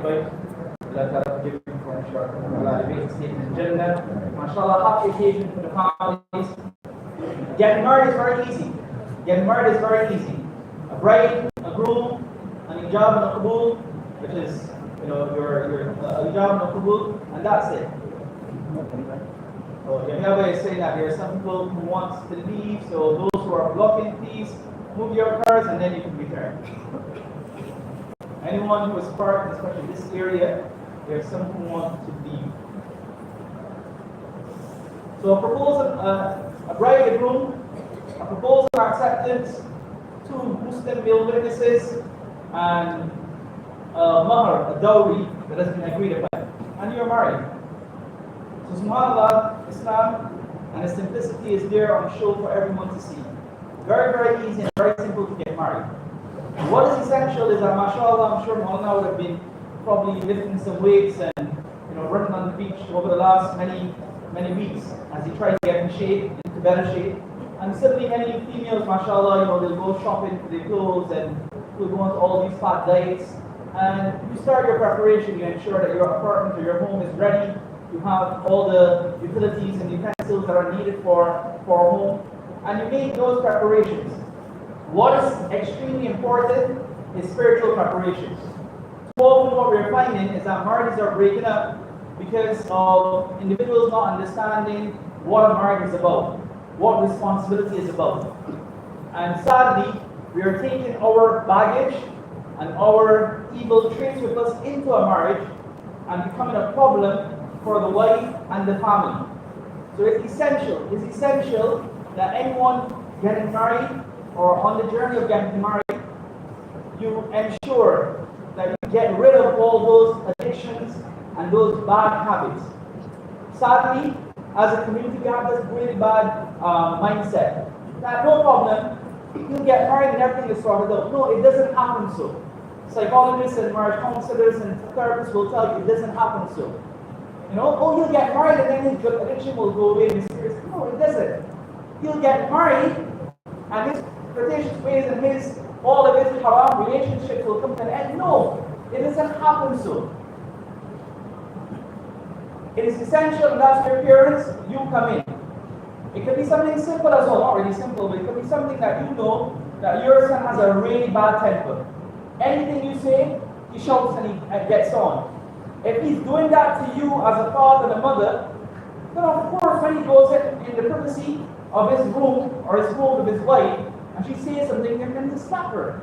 married, but Allah Ta'ala forgive me for sure. Allah makes us in Jannah. MashaAllah, happy occasion for the families. Getting married is very easy. Getting married is very easy. A bride, a groom, an hijab and a qabul, which is, your hijab and a qabul, and that's it. So Yahweh is saying that there are some people who want to leave, so those who are blocking, please move your cars and then you can return. Anyone who is parked, especially this area, there are some who want to leave. So a proposal, a bride and groom, a proposal for acceptance, 2 Muslim male witnesses, and mahar, a dowry that has been agreed upon, and you're married. So subhanAllah, Islam and its simplicity is there on show for everyone to see. Very, very easy and very simple to get married. What is essential is that, mashallah, I'm sure Maulana would have been probably lifting some weights and running on the beach over the last many weeks as he tries to get in shape, into better shape. And certainly many females, mashallah, they'll go shopping for their clothes and will go into all these fat diets. And you start your preparation, you ensure that your apartment or your home is ready. You have all the utilities and utensils that are needed for a home. And you make those preparations. What is extremely important is spiritual preparations. So often what we're finding is that marriages are breaking up because of individuals not understanding what a marriage is about, what responsibility is about. And sadly, we are taking our baggage and our evil traits with us into a marriage and becoming a problem for the wife and the family. So it's essential that anyone getting married or on the journey of getting married, you ensure that you get rid of all those addictions and those bad habits. Sadly, as a community, we have this really bad mindset that no problem, you'll get married and everything is sorted out. No, it doesn't happen so. Psychologists and marriage counselors and therapists will tell you it doesn't happen so. You'll get married and then his addiction will go away mysteriously. No, it doesn't. He'll get married and his flirtatious ways and all of his haram relationships will come to an end. No, it doesn't happen so. It is essential, and that's your parents, you come in. It could be something simple as well, not really simple, but it could be something that you know that your son has a really bad temper. Anything you say, he shouts and he gets on. If he's doing that to you as a father and a mother, then of course when he goes in the privacy of his room or his home with his wife, and she says something, you're going to slap her.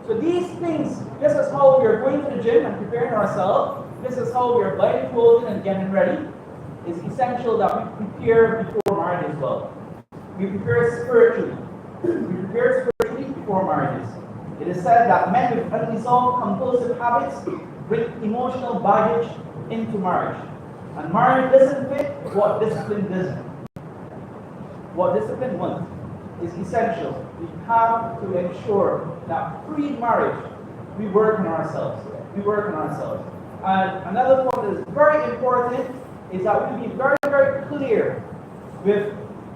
So these things, just as how we are going to the gym and preparing ourselves, this is how we are buying clothing and getting ready, is essential that we prepare before marriage as well. We prepare spiritually. We prepare spiritually before marriages. It is said that men with unresolved compulsive habits bring emotional baggage into marriage. And marriage doesn't fit what discipline doesn't. What discipline wants is essential. We have to ensure that pre-marriage, we work on ourselves. We work on ourselves. And another point that is very important is that we be very, very clear with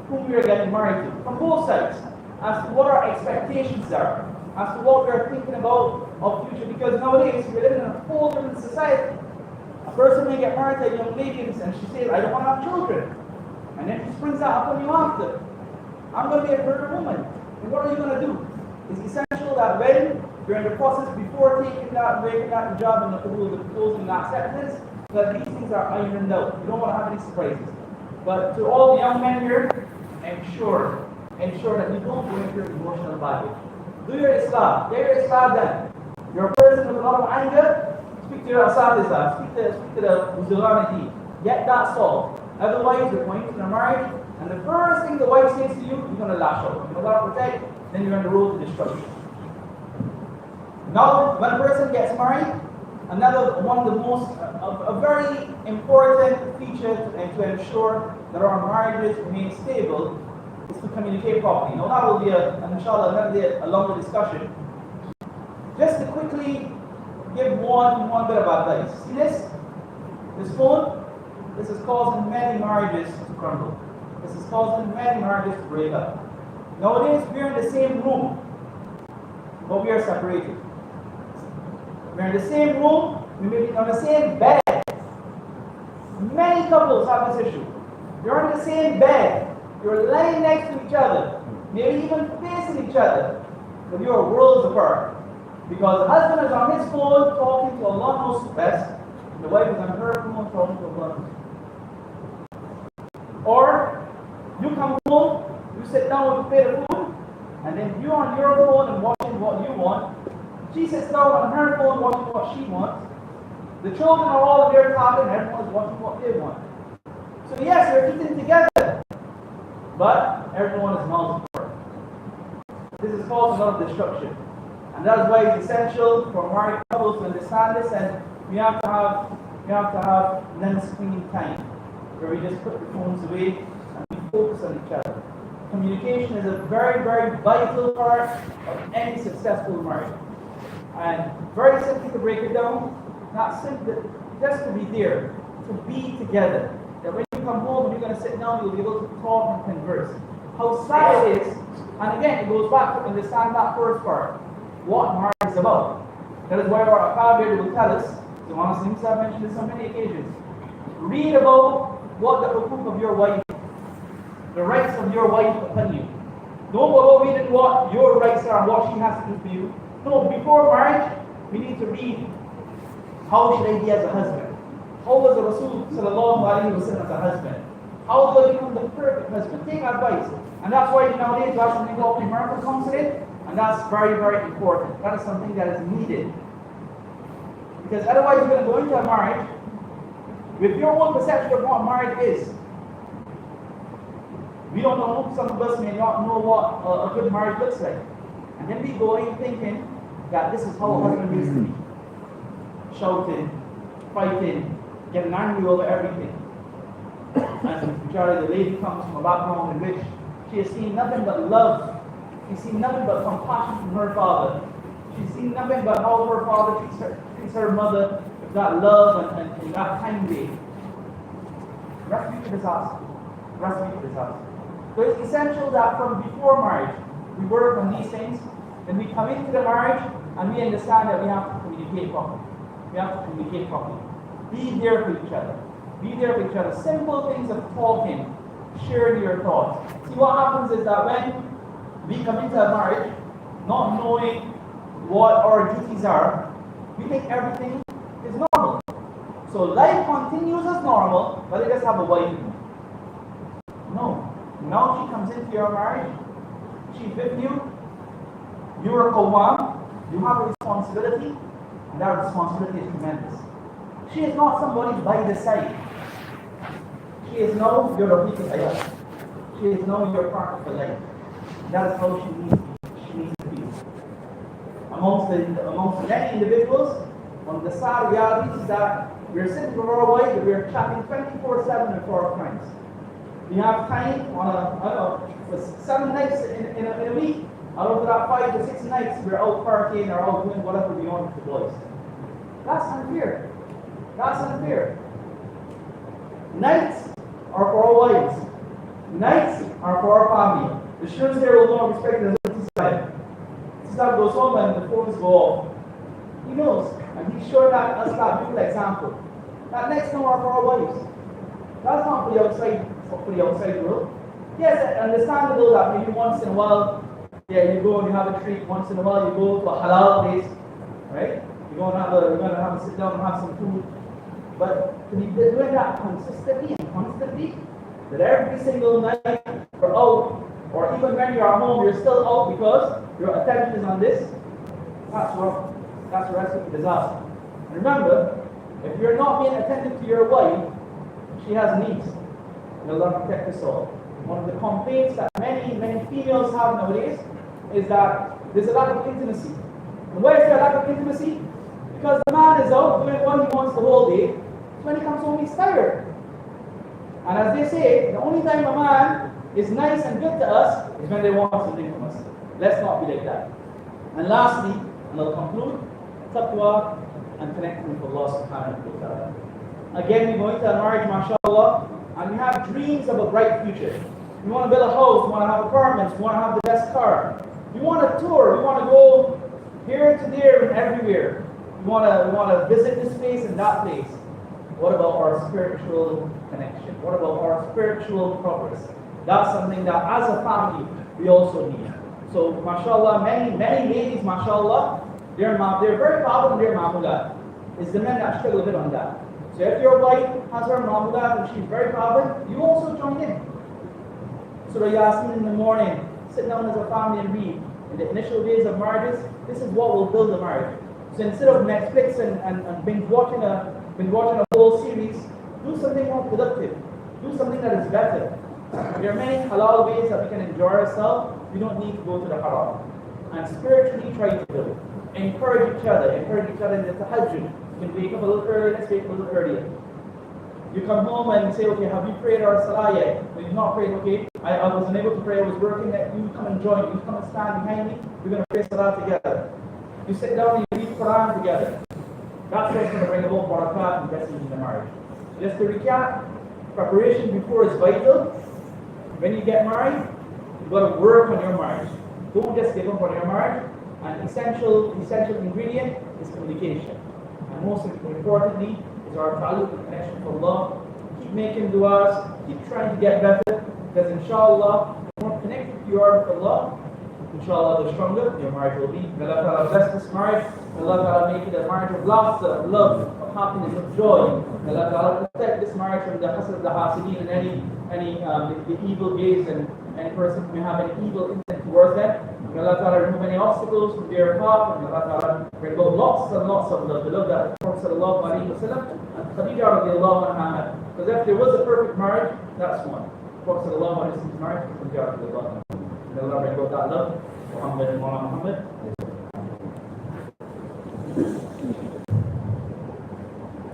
whom we are getting married to, from both sides, as to what our expectations are, as to what we are thinking about of future. Because nowadays we're living in a whole different society. A person may get married to a young lady and she says, I don't want to have children. And then she springs out, how come you after? I'm going to be a virgin woman. And what are you going to do? It's essential that when you're in the process, before taking that, breaking that job and the proposal and acceptance, that these things are ironed out. You don't want to have any surprises. But to all the young men here, ensure that you don't go into your emotional baggage. Do your Islam. Get your Islam done. You're a person with a lot of anger, speak to your Asatizah, speak to the Uzurani. Get that solved. Otherwise, you're going to the marriage, and the first thing the wife says to you, you're going to lash out. You're going to protect, then you're on the road to destruction. Now, when a person gets married, another one of the most, a very important feature to ensure that our marriages remain stable is to communicate properly. Now, that will be, inshallah, another day, a longer discussion. Just to quickly give one bit of advice. See this? This phone? This is causing many marriages to crumble. This is causing many marriages to break up. Nowadays, we are in the same room, but we are separated. We're in the same room, We may be on the same bed. Many couples have this issue. You're on the same bed. You're lying next to each other. Maybe even facing each other. But you're worlds apart. Because the husband is on his phone talking to Allah knows best. And the wife is on her phone talking to Allah knows. Or you come home, you sit down and prepare the food, and then you're on your phone and watching what you want. She sits down on her phone watching what she wants. The children are all there talking, and everyone's watching what they want. So yes, you're eating together, but everyone is miles apart. This is causing a lot of destruction. And that's why it's essential for married couples to understand this, and we have to have non-screen time, where we just put the phones away and we focus on each other. Communication is a very, very vital part of any successful marriage. And very simply to break it down, not simply just to be there, to be together. That when you come home and you're going to sit down, you'll be able to talk and converse. How sad it is, and again, it goes back to understand that first part, what marriage is about. That is why our Aakil will tell us, so honestly, I've mentioned this on many occasions, read about what the hukuk of your wife, the rights of your wife upon you. Don't go reading what your rights are and what she has to do for you. No, before marriage, we need to read how should I be as a husband? How was the Rasul sallallahu alayhi wa sallam as a husband? How do I become the perfect husband? Take advice. And that's why nowadays we have something called premarital counseling, and that's very, very important. That is something that is needed. Because otherwise you're going to go into a marriage with your own perception of what marriage is. We don't know, some of us may not know what a good marriage looks like. And then we go in thinking that this is how a husband needs to be. Shouting, fighting, getting angry over everything. And majority the lady comes from a background in which she has seen nothing but love. She's seen nothing but compassion from her father. She's seen nothing but how her father treats her mother with that love and that kind way. Recipe for disaster. Recipe for disaster. So it's essential that from before marriage, we work on these things. Then we come into the marriage and we understand that we have to communicate properly. We have to communicate properly. Be there for each other. Be there for each other. Simple things of talking, sharing your thoughts. See, what happens is that when we come into a marriage, not knowing what our duties are, we think everything is normal. So life continues as normal, but it just have a wife. No. Now she comes into your marriage, she's with you, you're a qawwam, you have a responsibility, and that responsibility is tremendous. She is not somebody by the side. She is now your Rafiq al-Hayat. She is now your partner for life. That is how she needs to be. Amongst many individuals, one of the sad realities is that we're sitting with our wife and we're chatting 24/7 with our friends. We have time on for 7 nights in a week. Out of that 5 to 6 nights, we're out partying or out doing whatever we want with the boys. That's unfair. That's unfair. Nights are for our wives. Nights are for our family. The students here will know respect the time. This time goes home and the phones go off. He knows, and he's sure that us that beautiful example. That next number are for our wives. That's not for the outside world. Yes, understandable that maybe once in a while, you go and you have a treat. Once in a while, you go to a halal place, right? You're gonna have a sit down and have some food. But to be doing that consistently and constantly, that every single night you're out, or even when you're at home, you're still out because your attention is on this. That's wrong. That's a recipe for disaster. And remember, if you're not being attentive to your wife, she has needs. And Allah protect us all. One of the complaints that many females have nowadays is that there's a lack of intimacy. And why is there a lack of intimacy? Because the man is out doing what he wants the whole day. So when he comes home, he's tired. And as they say, the only time a man is nice and good to us is when they want something from us. Let's not be like that. And lastly, and I'll conclude, taqwa and connecting with Allah subhanahu wa ta'ala. Again, we go into a marriage, mashallah, and we have dreams of a bright future. We want to build a house, we want to have apartments, we want to have the best car. We want to tour, we want to go here to there and everywhere. we wanna visit this place and that place. What about our spiritual connection? What about our spiritual progress? That's something that as a family we also need. So mashallah, many ladies, mashallah, they're very proud of their mamulat. It's the men that struggle a bit on that. So if your wife has her mamulat and she's very proud of it, you also join in. So the Yasin in the morning, sit down as a family and read. In the initial days of marriages, this is what will build a marriage. So instead of Netflix and binge watching a whole series, do something more productive. Do something that is better. There are many halal ways that we can enjoy ourselves. We don't need to go to the haram. And spiritually try to build. Encourage each other in the tahajjud. You can wake up a little earlier, let's wake up a little earlier. You come home and say, okay, have you prayed our salah yet? Well, you've not prayed, okay. I was unable to pray, I was working, you come and join, you come and stand behind me, we're going to pray salah together. You sit down and you read Quran together. That's what's going to bring about barakat and blessings in the marriage. Just to recap, preparation before is vital. When you get married, you've got to work on your marriage. Don't just give up on your marriage. An essential ingredient is communication. And most importantly, is our value and connection to Allah. Keep making du'as, keep trying to get better, because inshallah, the more connected you are with Allah, inshallah, the stronger your marriage will be. May Allah Ta'ala bless this marriage. May Allah Ta'ala make it a marriage of laughter, of love, of happiness, of joy. May Allah Ta'ala protect this marriage from the hasad, the hasideen, and any the evil gaze and any person who may have any evil intent towards them. May Allah Ta'ala remove any obstacles from their path, and may Allah Ta'ala bring about lots and lots of love. The love that the Prophet Sallallahu Alaihi Wasallam and Khadija radiallahu anha had. Because if there was a perfect marriage, that's one. The Prophet Sallallahu Alaihi Wasallam's marriage was Khadija radiallahu anha. May Allah bring about that love. Muhammad and Maulana Muhammad.